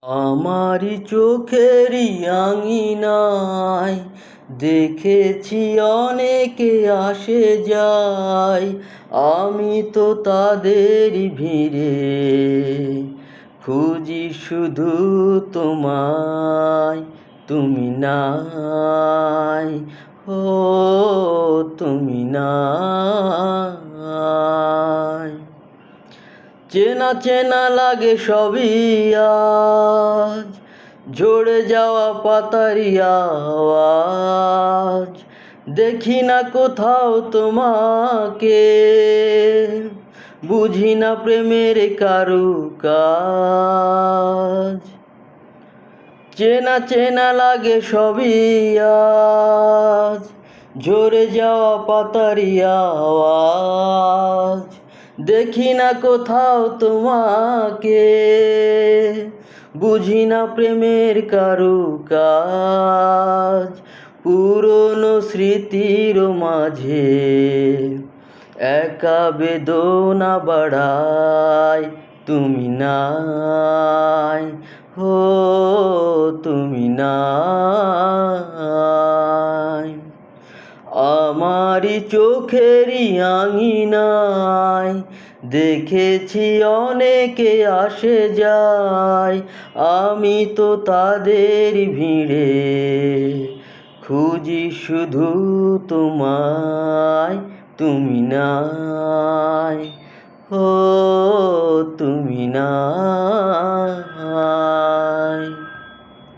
আমারি চোখেরই আঙিনায় দেখেছি অনেকে আসে যায়, আমি তো তাদেরই ভিড়ে খুঁজি শুধু তোমায়। তুমি নাই, ও তুমি নাই। চেনা চেনা লাগে সবই আজ, ঝরে যাওয়া পাতারি আওয়াজ। দেখি না কোথাও তোমাকে, বুঝি না প্রেমের কারুকাজ। চেনা চেনা লাগে সবই আজ, ঝরে যাওয়া পাতারি আওয়াজ। দেখি না কোথাও তোমাকে, বুঝি না প্রেমের কারুকাজ। পুরনো স্মৃতির মাঝে একা বেদনা বাড়ায়, তুমি নাই, ও তুমি নাই। আমারি চোখেরই আঙিনায় দেখেছি অনেকে আসে যায়, আমি তো তাদের ভিড়ে খুঁজি শুধু তোমায়। তুমি নাই, ও তুমি নাই।